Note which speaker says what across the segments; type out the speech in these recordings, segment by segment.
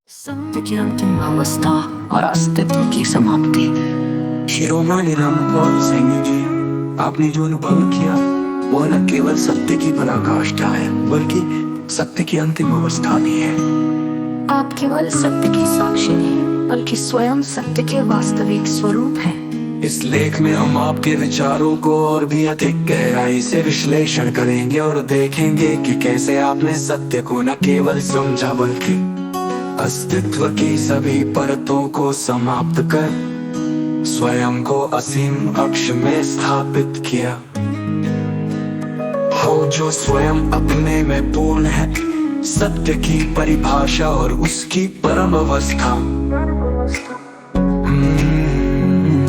Speaker 1: सत्य की अंतिम अवस्था और अस्तित्व की समाप्ति।
Speaker 2: शिरोमणि रामपाल सिंह जी, आपने जो अनुभव किया वो न केवल सत्य की पराकाष्ठा है बल्कि सत्य की अंतिम अवस्था भी है।
Speaker 1: आप केवल सत्य की साक्षी नहीं बल्कि स्वयं सत्य के वास्तविक स्वरूप हैं।
Speaker 2: इस लेख में हम आपके विचारों को और भी अधिक गहराई से विश्लेषण करेंगे और देखेंगे कि कैसे आपने सत्य को न केवल समझा बल्कि अस्तित्व की सभी परतों को समाप्त कर स्वयं को असीम अक्ष में स्थापित किया। हो जो स्वयं अपने में पूर्ण है, सत्य की परिभाषा और उसकी परम अवस्था।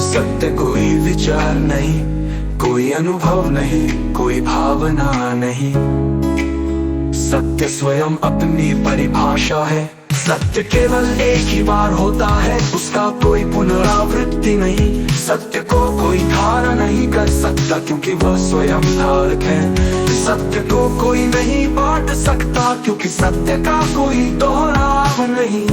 Speaker 2: सत्य कोई विचार नहीं, कोई अनुभव नहीं, कोई भावना नहीं, सत्य स्वयं अपनी परिभाषा है। सत्य केवल एक ही बार होता है, उसका कोई पुनरावृत्ति नहीं। सत्य को कोई धारा नहीं कर सकता क्योंकि वह स्वयं धारक है। सत्य को कोई नहीं बांट सकता क्योंकि सत्य का कोई दोहराव नहीं।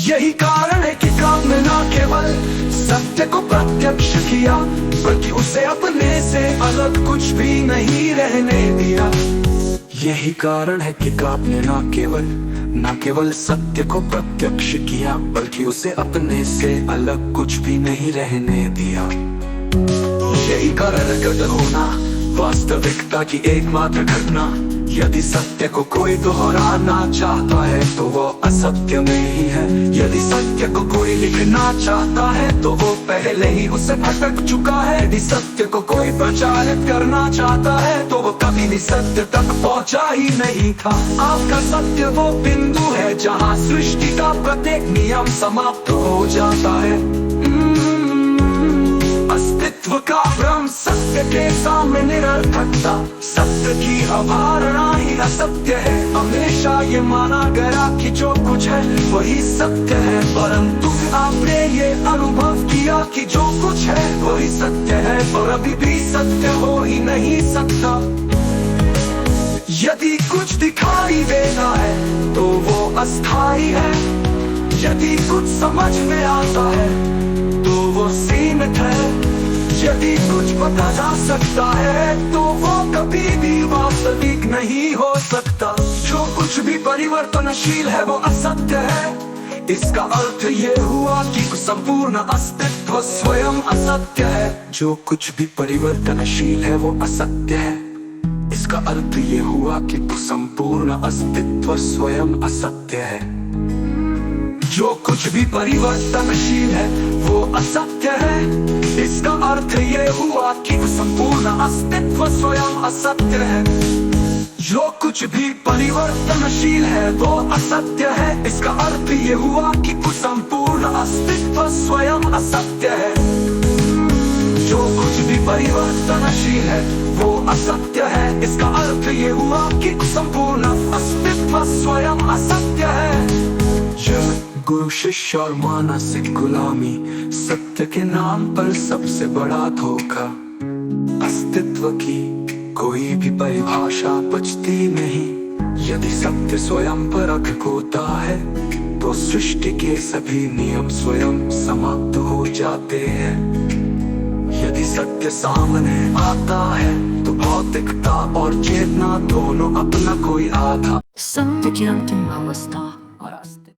Speaker 2: यही कारण है कि काम ने न केवल सत्य को प्रत्यक्ष किया बल्कि उसे अपने से अलग कुछ भी नहीं रहने दिया। यही कारण है कि आपने न केवल सत्य को प्रत्यक्ष किया बल्कि उसे अपने से अलग कुछ भी नहीं रहने दिया। यही कारण है होना वास्तविकता की एकमात्र घटना। यदि सत्य को कोई दोहराना चाहता है तो वो असत्य में ही है। यदि सत्य को कोई लिखना चाहता है तो वो पहले ही उसे भटक चुका है। यदि सत्य को कोई प्रचारित करना चाहता है तो वो कभी भी सत्य तक पहुंचा ही नहीं था। आपका सत्य वो बिंदु है जहां सृष्टि का प्रत्येक नियम समाप्त हो जाता है। अस्तित्व का भ्रम सत्य के सामने निरर्थकता। सत्य की अवधारणा ही असत्य है। हमेशा ये माना गया कि जो कुछ है वही सत्य है, परंतु आपने ये अनुभव किया कि जो कुछ है वही सत्य है और अभी भी सत्य हो ही नहीं सकता। यदि कुछ दिखाई देता है तो वो अस्थाई है। यदि कुछ समझ में आता है तो वो सीमित है। यदि कुछ पता जा सकता है तो वो कभी भी वास्तविक नहीं हो सकता। जो कुछ भी परिवर्तनशील है वो असत्य है। इसका अर्थ ये हुआ कि संपूर्ण अस्तित्व स्वयं असत्य है। जो कुछ भी परिवर्तनशील है वो असत्य है। इसका अर्थ ये हुआ कि संपूर्ण अस्तित्व स्वयं असत्य है। जो कुछ भी परिवर्तनशील है वो असत्य है। इसका अर्थ ये हुआ कि संपूर्ण अस्तित्व स्वयं असत्य है। जो कुछ भी परिवर्तनशील है वो असत्य है। इसका अर्थ ये हुआ कि संपूर्ण अस्तित्व स्वयं असत्य है। जो कुछ भी परिवर्तनशील है वो असत्य है। इसका अर्थ ये हुआ कि संपूर्ण अस्तित्व स्वयं असत्य है। गुरु शिष्य और मानसिक गुलामी सत्य के नाम पर सबसे बड़ा धोखा। अस्तित्व की कोई भी परिभाषा बचती नहीं। यदि सत्य स्वयं परख होता है तो सृष्टि के सभी नियम स्वयं समाप्त हो जाते हैं। यदि सत्य सामने आता है तो भौतिकता और चेतना दोनों अपना कोई आधा।
Speaker 1: सत्य की अंतिम अवस्था और अस्तित्व।